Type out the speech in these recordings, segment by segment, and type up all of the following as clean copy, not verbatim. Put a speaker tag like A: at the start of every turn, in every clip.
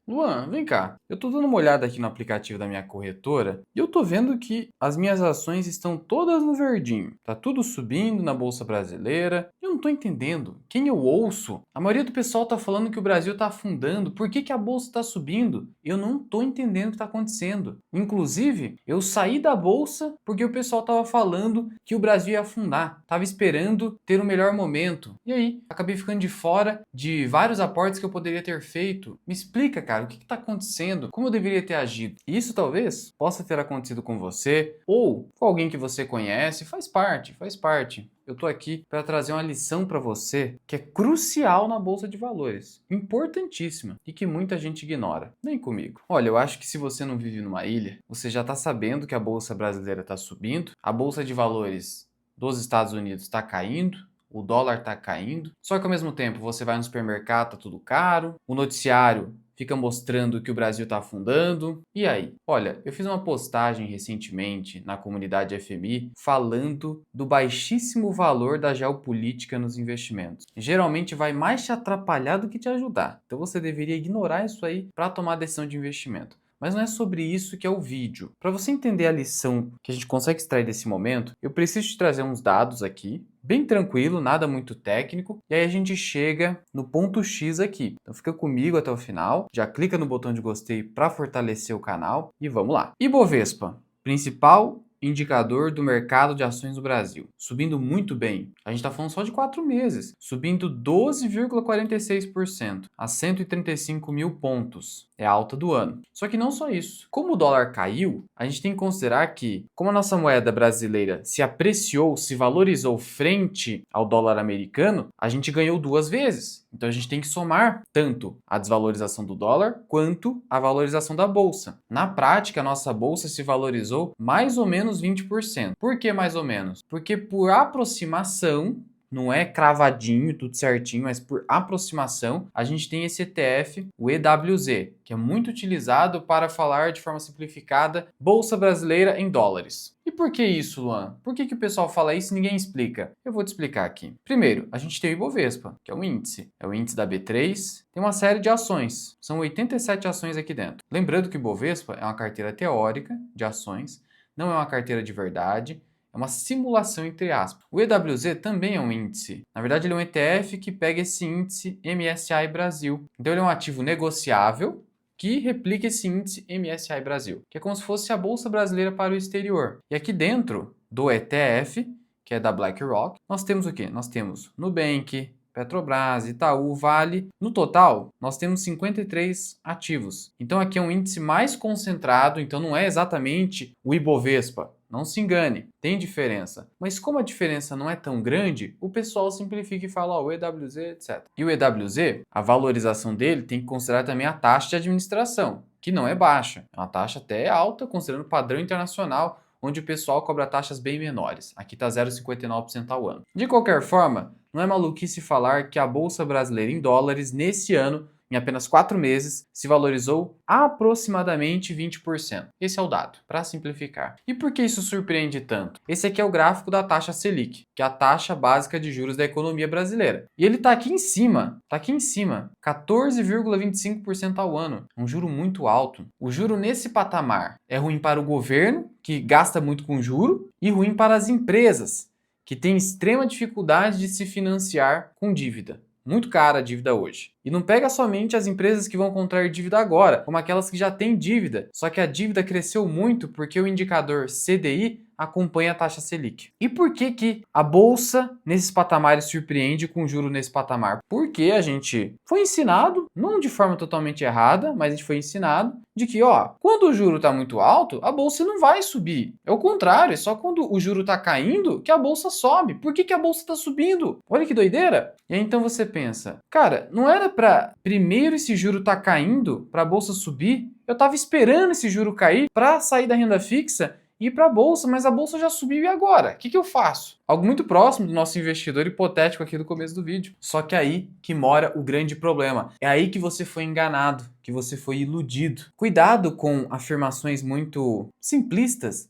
A: Luan, vem cá. Eu tô dando uma olhada aqui no aplicativo da minha corretora e eu tô vendo que as minhas ações estão todas no verdinho. Tá tudo subindo na Bolsa Brasileira. Eu não tô entendendo. Quem eu ouço? A maioria do pessoal tá falando que o Brasil tá afundando. Por que que a bolsa tá subindo? Eu não tô entendendo o que tá acontecendo. Inclusive, eu saí da bolsa porque o pessoal tava falando que o Brasil ia afundar. Tava esperando ter o melhor momento. E aí, acabei ficando de fora de vários aportes que eu poderia ter feito. Me explica, cara, o que está acontecendo? Como eu deveria ter agido? E isso talvez possa ter acontecido com você ou com alguém que você conhece. Faz parte, faz parte. Eu tô aqui para trazer uma lição para você que é crucial na bolsa de valores, importantíssima e que muita gente ignora. Vem comigo. Olha, eu acho que se você não vive numa ilha, você já está sabendo que a bolsa brasileira está subindo, a bolsa de valores dos Estados Unidos está caindo, o dólar tá caindo, só que ao mesmo tempo você vai no supermercado, tá tudo caro, o noticiário fica mostrando que o Brasil tá afundando. E aí? Olha, eu fiz uma postagem recentemente na comunidade FMI falando do baixíssimo valor da geopolítica nos investimentos. Geralmente vai mais te atrapalhar do que te ajudar. Então você deveria ignorar isso aí para tomar decisão de investimento. Mas não é sobre isso que é o vídeo. Para você entender a lição que a gente consegue extrair desse momento, eu preciso te trazer uns dados aqui, bem tranquilo, nada muito técnico, e aí a gente chega no ponto X aqui. Então fica comigo até o final, já clica no botão de gostei para fortalecer o canal e vamos lá. Ibovespa, principal indicador do mercado de ações do Brasil, subindo muito bem. A gente está falando só de 4 meses, subindo 12,46% a 135 mil pontos. É a alta do ano. Só que não só isso. Como o dólar caiu, a gente tem que considerar que, como a nossa moeda brasileira se apreciou, se valorizou frente ao dólar americano, a gente ganhou duas vezes. Então a gente tem que somar tanto a desvalorização do dólar quanto a valorização da bolsa. Na prática, a nossa bolsa se valorizou mais ou menos 20%. Por que mais ou menos? Porque por aproximação, não é cravadinho, tudo certinho, mas por aproximação, a gente tem esse ETF, o EWZ, que é muito utilizado para falar de forma simplificada Bolsa Brasileira em dólares. E por que isso, Luan? Por que o pessoal fala isso e ninguém explica? Eu vou te explicar aqui. Primeiro, a gente tem o Ibovespa, que é um índice. É o índice da B3, tem uma série de ações. São 87 ações aqui dentro. Lembrando que o Ibovespa é uma carteira teórica de ações, não é uma carteira de verdade, é uma simulação entre aspas. O EWZ também é um índice. Na verdade, ele é um ETF que pega esse índice MSCI Brasil. Então, ele é um ativo negociável que replica esse índice MSCI Brasil, que é como se fosse a bolsa brasileira para o exterior. E aqui dentro do ETF, que é da BlackRock, nós temos o quê? Nós temos Nubank, Petrobras, Itaú, Vale. No total, nós temos 53 ativos. Então aqui é um índice mais concentrado, então não é exatamente o Ibovespa. Não se engane, tem diferença. Mas como a diferença não é tão grande, o pessoal simplifica e fala, o EWZ, etc. E o EWZ, a valorização dele tem que considerar também a taxa de administração, que não é baixa. É uma taxa até alta, considerando o padrão internacional, onde o pessoal cobra taxas bem menores. Aqui está 0,59% ao ano. De qualquer forma, não é maluquice falar que a Bolsa Brasileira em dólares, nesse ano, em apenas 4 meses, se valorizou aproximadamente 20%. Esse é o dado, para simplificar. E por que isso surpreende tanto? Esse aqui é o gráfico da taxa Selic, que é a taxa básica de juros da economia brasileira. E ele está aqui em cima, 14,25% ao ano, um juro muito alto. O juro nesse patamar é ruim para o governo, que gasta muito com juro, e ruim para as empresas, que têm extrema dificuldade de se financiar com dívida. Muito cara a dívida hoje. E não pega somente as empresas que vão contrair dívida agora, como aquelas que já têm dívida. Só que a dívida cresceu muito porque o indicador CDI acompanha a taxa Selic. E por que a bolsa nesses patamares surpreende com o juro nesse patamar? Porque a gente foi ensinado, não de forma totalmente errada, mas a gente foi ensinado de que, quando o juro está muito alto, a bolsa não vai subir. É o contrário, é só quando o juro está caindo que a bolsa sobe. Por que a bolsa está subindo? Olha que doideira! E aí então você pensa, cara, não era para primeiro esse juro tá caindo para a bolsa subir? Eu estava esperando esse juro cair para sair da renda fixa e ir para a bolsa, mas a bolsa já subiu e agora? O que eu faço? Algo muito próximo do nosso investidor hipotético aqui do começo do vídeo. Só que é aí que mora o grande problema. É aí que você foi enganado, que você foi iludido. Cuidado com afirmações muito simplistas.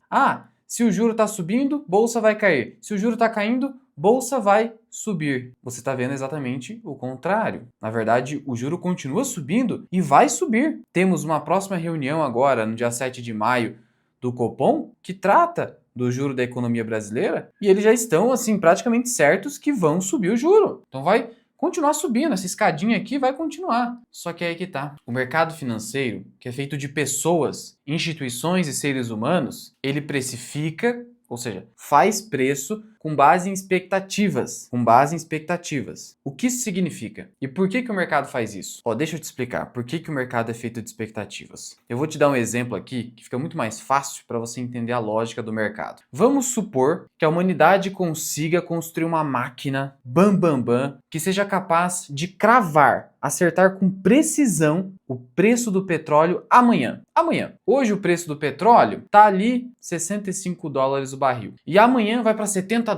A: Se o juro está subindo, bolsa vai cair. Se o juro está caindo, bolsa vai subir. Você está vendo exatamente o contrário. Na verdade, o juro continua subindo e vai subir. Temos uma próxima reunião agora, no dia 7 de maio, do Copom, que trata do juro da economia brasileira, e eles já estão, assim, praticamente certos que vão subir o juro. Então vai continuar subindo, essa escadinha aqui vai continuar. Só que é aí que tá. O mercado financeiro, que é feito de pessoas, instituições e seres humanos, ele precifica, ou seja, faz preço com base em expectativas. Com base em expectativas. O que isso significa? E por que o mercado faz isso? Deixa eu te explicar por que o mercado é feito de expectativas. Eu vou te dar um exemplo aqui que fica muito mais fácil para você entender a lógica do mercado. Vamos supor que a humanidade consiga construir uma máquina que seja capaz de cravar, acertar com precisão o preço do petróleo amanhã. Hoje o preço do petróleo tá ali $65 o barril. E amanhã vai para $70.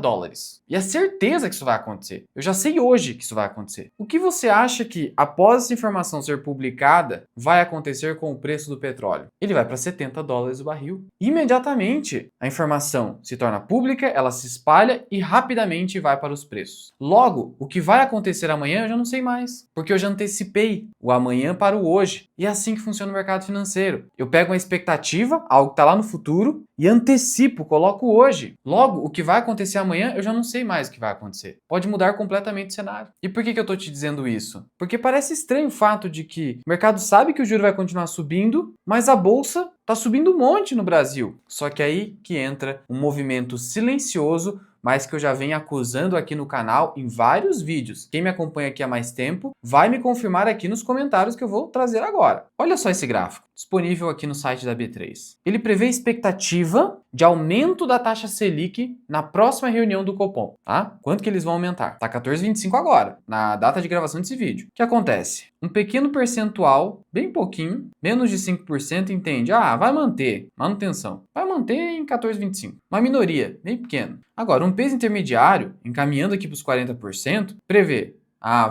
A: E é certeza que isso vai acontecer. Eu já sei hoje que isso vai acontecer. O que você acha que, após essa informação ser publicada, vai acontecer com o preço do petróleo? Ele vai para $70 o barril. Imediatamente, a informação se torna pública, ela se espalha e rapidamente vai para os preços. Logo, o que vai acontecer amanhã eu já não sei mais, porque eu já antecipei o amanhã para o hoje. E é assim que funciona o mercado financeiro. Eu pego uma expectativa, algo que está lá no futuro, e antecipo, coloco hoje. Logo, o que vai acontecer amanhã, eu já não sei mais o que vai acontecer. Pode mudar completamente o cenário. E por que eu estou te dizendo isso? Porque parece estranho o fato de que o mercado sabe que o juro vai continuar subindo, mas a bolsa está subindo um monte no Brasil. Só que aí que entra um movimento silencioso, mas que eu já venho acusando aqui no canal em vários vídeos. Quem me acompanha aqui há mais tempo vai me confirmar aqui nos comentários que eu vou trazer agora. Olha só esse gráfico, disponível aqui no site da B3. Ele prevê expectativa de aumento da taxa Selic na próxima reunião do Copom, tá? Quanto que eles vão aumentar? Tá 14,25 agora, na data de gravação desse vídeo. O que acontece? Um pequeno percentual, bem pouquinho, menos de 5%, entende? Vai manter, manutenção. Vai manter em 14,25. Uma minoria, bem pequena. Agora, um peso intermediário, encaminhando aqui para os 40%, prevê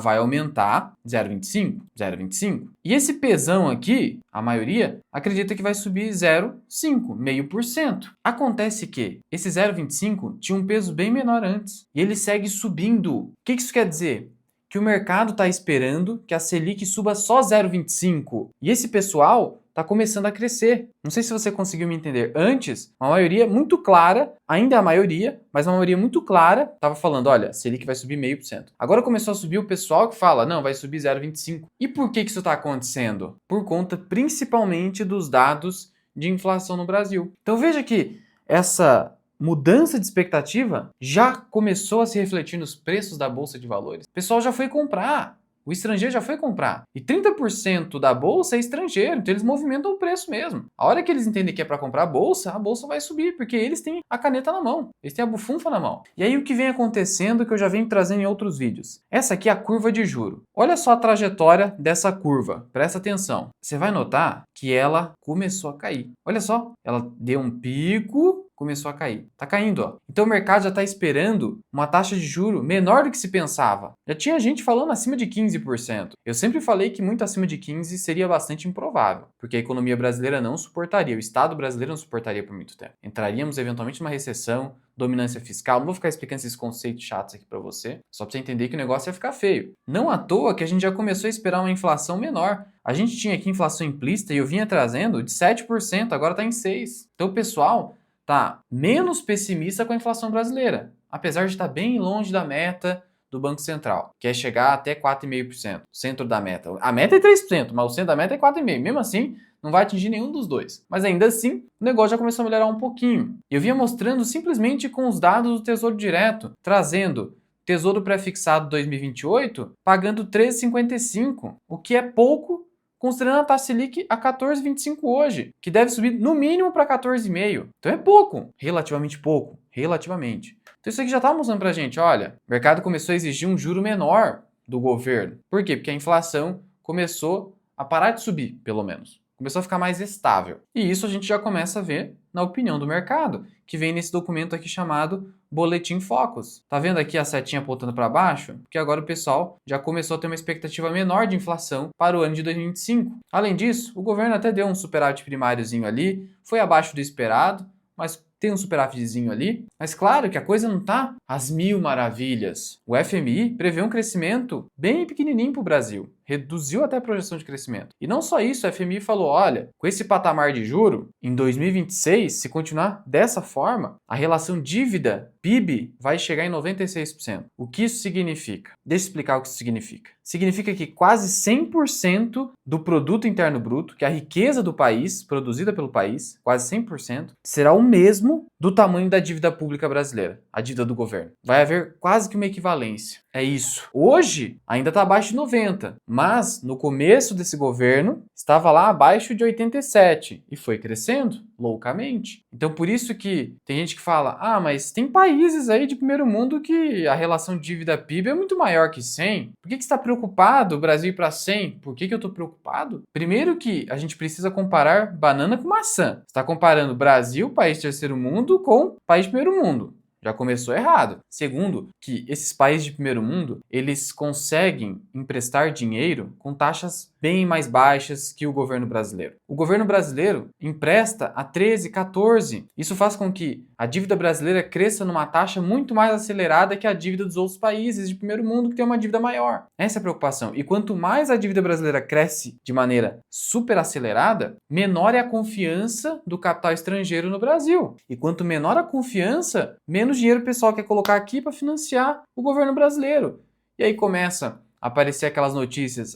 A: vai aumentar 0,25, 0,25. E esse pesão aqui, a maioria, acredita que vai subir 0,5, 0,5%. Acontece que esse 0,25 tinha um peso bem menor antes. E ele segue subindo. O que isso quer dizer? Que o mercado está esperando que a Selic suba só 0,25. E esse pessoal está começando a crescer. Não sei se você conseguiu me entender. Antes, uma maioria muito clara, ainda é a maioria, mas uma maioria muito clara, estava falando, olha, Selic vai subir 0,5%. Agora começou a subir o pessoal que fala, não, vai subir 0,25%. E por que isso está acontecendo? Por conta principalmente dos dados de inflação no Brasil. Então veja que essa mudança de expectativa já começou a se refletir nos preços da Bolsa de Valores. O pessoal já foi comprar. O estrangeiro já foi comprar. E 30% da bolsa é estrangeiro, então eles movimentam o preço mesmo. A hora que eles entendem que é para comprar a bolsa vai subir, porque eles têm a caneta na mão, eles têm a bufunfa na mão. E aí o que vem acontecendo, que eu já venho trazendo em outros vídeos. Essa aqui é a curva de juro. Olha só a trajetória dessa curva, presta atenção. Você vai notar que ela começou a cair. Olha só, ela deu um pico, começou a cair. Tá caindo, ó. Então o mercado já está esperando uma taxa de juro menor do que se pensava. Já tinha gente falando acima de 15%. Eu sempre falei que muito acima de 15% seria bastante improvável, porque a economia brasileira não suportaria, o Estado brasileiro não suportaria por muito tempo. Entraríamos eventualmente numa recessão, dominância fiscal. Não vou ficar explicando esses conceitos chatos aqui para você, só para você entender que o negócio ia ficar feio. Não à toa que a gente já começou a esperar uma inflação menor. A gente tinha aqui inflação implícita e eu vinha trazendo de 7%, agora está em 6%. Então o pessoal tá menos pessimista com a inflação brasileira, apesar de estar bem longe da meta do Banco Central, que é chegar até 4,5%, centro da meta. A meta é 3%, mas o centro da meta é 4,5%. Mesmo assim, não vai atingir nenhum dos dois. Mas ainda assim, o negócio já começou a melhorar um pouquinho. Eu vinha mostrando simplesmente com os dados do Tesouro Direto, trazendo Tesouro Pré-fixado 2028 pagando 13,55, o que é pouco considerando a taxa Selic a 14,25 hoje, que deve subir no mínimo para 14,5. Então é pouco, relativamente pouco, relativamente. Então isso aqui já está mostrando para a gente, olha, o mercado começou a exigir um juro menor do governo. Por quê? Porque a inflação começou a parar de subir, pelo menos. Começou a ficar mais estável. E isso a gente já começa a ver na opinião do mercado, que vem nesse documento aqui chamado Boletim Focus. Tá vendo aqui a setinha apontando para baixo? Porque agora o pessoal já começou a ter uma expectativa menor de inflação para o ano de 2025. Além disso, o governo até deu um superávit primáriozinho ali, foi abaixo do esperado, mas tem um superávitzinho ali, mas claro que a coisa não está às mil maravilhas. O FMI prevê um crescimento bem pequenininho para o Brasil, reduziu até a projeção de crescimento. E não só isso, o FMI falou, olha, com esse patamar de juro, em 2026, se continuar dessa forma, a relação dívida-PIB vai chegar em 96%. O que isso significa? Deixa eu explicar o que isso significa. Significa que quase 100% do produto interno bruto, que é a riqueza do país, produzida pelo país, quase 100%, será o mesmo do tamanho da dívida pública brasileira, a dívida do governo. Vai haver quase que uma equivalência. É isso. Hoje, ainda está abaixo de 90, mas no começo desse governo, estava lá abaixo de 87 e foi crescendo loucamente. Então, por isso que tem gente que fala, mas tem países aí de primeiro mundo que a relação dívida-PIB é muito maior que 100. Por que você está preocupado o Brasil ir para 100? Por que eu estou preocupado? Primeiro que a gente precisa comparar banana com maçã. Você está comparando Brasil, país de terceiro mundo, com país de primeiro mundo. Já começou errado. Segundo, que esses países de primeiro mundo, eles conseguem emprestar dinheiro com taxas bem mais baixas que o governo brasileiro. O governo brasileiro empresta a 13, 14. Isso faz com que a dívida brasileira cresça numa taxa muito mais acelerada que a dívida dos outros países de primeiro mundo que tem uma dívida maior. Essa é a preocupação. E quanto mais a dívida brasileira cresce de maneira super acelerada, menor é a confiança do capital estrangeiro no Brasil. E quanto menor a confiança, menos dinheiro o pessoal quer colocar aqui para financiar o governo brasileiro. E aí começa a aparecer aquelas notícias,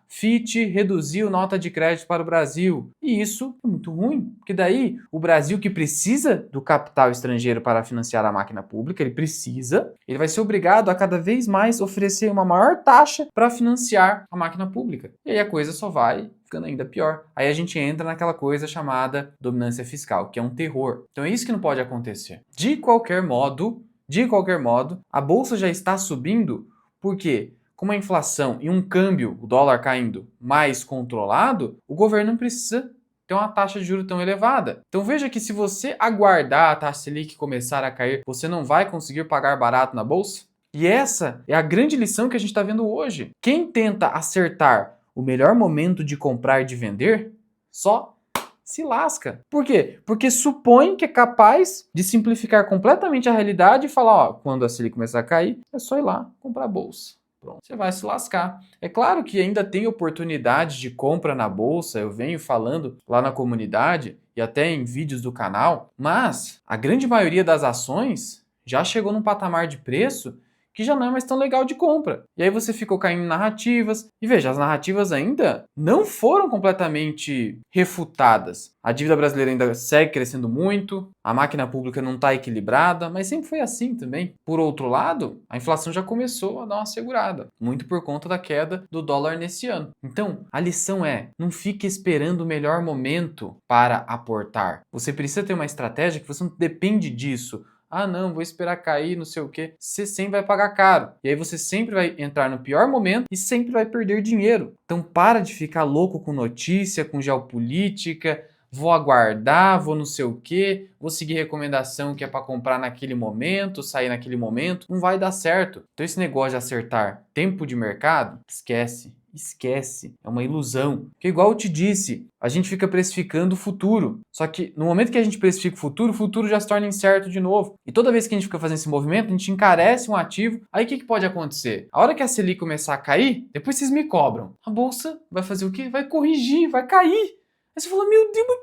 A: Fitch reduziu nota de crédito para o Brasil. E isso é muito ruim, porque daí o Brasil, que precisa do capital estrangeiro para financiar a máquina pública, ele vai ser obrigado a cada vez mais oferecer uma maior taxa para financiar a máquina pública. E aí a coisa só vai ficando ainda pior. Aí a gente entra naquela coisa chamada dominância fiscal, que é um terror. Então é isso que não pode acontecer. De qualquer modo, a bolsa já está subindo, por quê? Com uma inflação e um câmbio, o dólar caindo, mais controlado, o governo não precisa ter uma taxa de juros tão elevada. Então veja que se você aguardar a taxa Selic começar a cair, você não vai conseguir pagar barato na bolsa. E essa é a grande lição que a gente está vendo hoje. Quem tenta acertar o melhor momento de comprar e de vender, só se lasca. Por quê? Porque supõe que é capaz de simplificar completamente a realidade e falar, quando a Selic começar a cair, é só ir lá comprar a bolsa. Pronto, você vai se lascar. É claro que ainda tem oportunidade de compra na bolsa, eu venho falando lá na comunidade e até em vídeos do canal, mas a grande maioria das ações já chegou num patamar de preço que já não é mais tão legal de compra. E aí você ficou caindo em narrativas. E veja, as narrativas ainda não foram completamente refutadas. A dívida brasileira ainda segue crescendo muito, a máquina pública não está equilibrada, mas sempre foi assim também. Por outro lado, a inflação já começou a dar uma segurada, muito por conta da queda do dólar nesse ano. Então, a lição é, não fique esperando o melhor momento para aportar. Você precisa ter uma estratégia que você não depende disso. Não, vou esperar cair, não sei o quê. Você sempre vai pagar caro. E aí você sempre vai entrar no pior momento e sempre vai perder dinheiro. Então para de ficar louco com notícia, com geopolítica. Vou aguardar, vou não sei o quê, vou seguir recomendação que é para comprar naquele momento, sair naquele momento. Não vai dar certo. Então esse negócio de acertar tempo de mercado, esquece. É uma ilusão. Porque igual eu te disse, a gente fica precificando o futuro. Só que no momento que a gente precifica o futuro já se torna incerto de novo. E toda vez que a gente fica fazendo esse movimento, a gente encarece um ativo. Aí o que pode acontecer? A hora que a Selic começar a cair, depois vocês me cobram. A bolsa vai fazer o quê? Vai corrigir, vai cair. Aí você fala, meu Deus, mas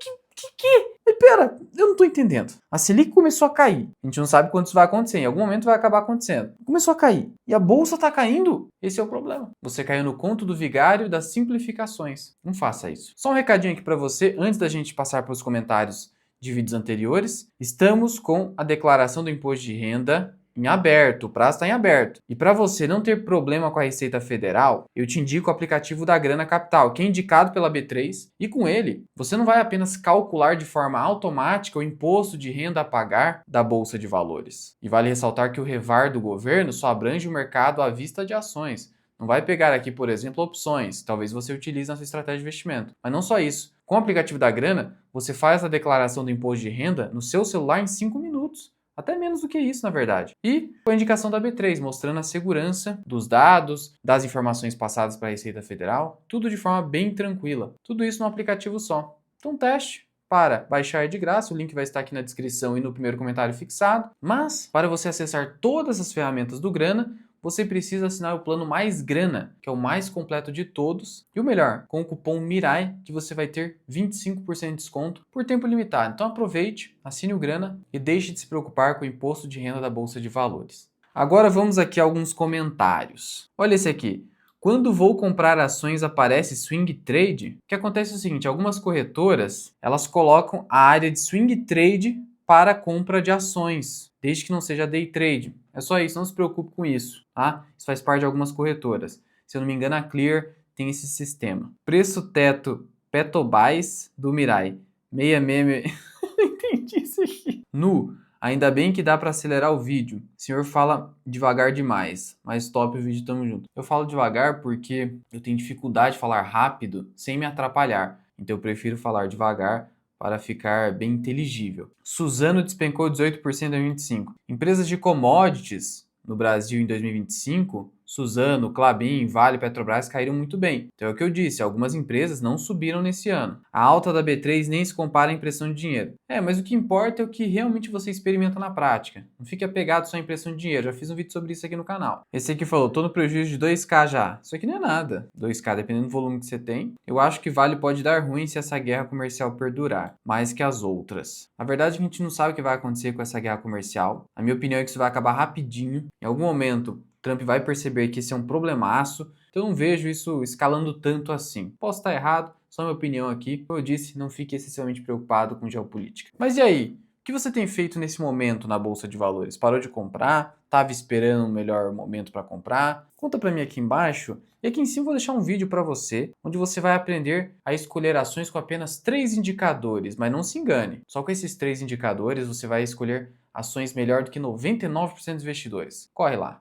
A: que? Mas pera, eu não tô entendendo. A Selic começou a cair. A gente não sabe quando isso vai acontecer. Em algum momento vai acabar acontecendo. Começou a cair. E a bolsa tá caindo? Esse é o problema. Você caiu no conto do vigário das simplificações. Não faça isso. Só um recadinho aqui para você, antes da gente passar para os comentários de vídeos anteriores. Estamos com a declaração do imposto de renda em aberto, o prazo está em aberto. E para você não ter problema com a Receita Federal, eu te indico o aplicativo da Grana Capital, que é indicado pela B3, e com ele, você não vai apenas calcular de forma automática o imposto de renda a pagar da Bolsa de Valores. E vale ressaltar que o revar do governo só abrange o mercado à vista de ações. Não vai pegar aqui, por exemplo, opções, talvez você utilize na sua estratégia de investimento. Mas não só isso. Com o aplicativo da Grana, você faz a declaração do imposto de renda no seu celular em 5 minutos. Até menos do que isso, na verdade. E com a indicação da B3, mostrando a segurança dos dados, das informações passadas para a Receita Federal, tudo de forma bem tranquila. Tudo isso num aplicativo só. Então teste, para baixar de graça, o link vai estar aqui na descrição e no primeiro comentário fixado. Mas, para você acessar todas as ferramentas do Grana, você precisa assinar o plano Mais Grana, que é o mais completo de todos. E o melhor, com o cupom MIRAI, que você vai ter 25% de desconto por tempo limitado. Então aproveite, assine o Grana e deixe de se preocupar com o imposto de renda da Bolsa de Valores. Agora vamos aqui a alguns comentários. Olha esse aqui. Quando vou comprar ações aparece swing trade? O que acontece é o seguinte, algumas corretoras, elas colocam a área de swing trade para compra de ações, desde que não seja day trade. É só isso, não se preocupe com isso, tá? Isso faz parte de algumas corretoras. Se eu não me engano, a Clear tem esse sistema. Preço teto Petrobras do Mirai. Meia meme. Não entendi isso aqui. Nu. Ainda bem que dá para acelerar o vídeo. O senhor fala devagar demais, mas top o vídeo, tamo junto. Eu falo devagar porque eu tenho dificuldade de falar rápido sem me atrapalhar. Então eu prefiro falar devagar para ficar bem inteligível. Suzano despencou 18% em 2025. Empresas de commodities no Brasil em 2025, Suzano, Klabin, Vale, Petrobras caíram muito bem. Então é o que eu disse, algumas empresas não subiram nesse ano. A alta da B3 nem se compara à impressão de dinheiro. Mas o que importa é o que realmente você experimenta na prática. Não fique apegado só à impressão de dinheiro, já fiz um vídeo sobre isso aqui no canal. Esse aqui falou, tô no prejuízo de 2k já. Isso aqui não é nada. 2k, dependendo do volume que você tem. Eu acho que Vale pode dar ruim se essa guerra comercial perdurar, mais que as outras. Na verdade, a gente não sabe o que vai acontecer com essa guerra comercial. A minha opinião é que isso vai acabar rapidinho. Em algum momento, Trump vai perceber que esse é um problemaço, então eu não vejo isso escalando tanto assim. Posso estar errado, só minha opinião aqui. Como eu disse, não fique excessivamente preocupado com geopolítica. Mas e aí? O que você tem feito nesse momento na Bolsa de Valores? Parou de comprar? Estava esperando um melhor momento para comprar? Conta para mim aqui embaixo. E aqui em cima eu vou deixar um vídeo para você, onde você vai aprender a escolher ações com apenas 3 indicadores. Mas não se engane, só com esses 3 indicadores você vai escolher ações melhor do que 99% dos investidores. Corre lá!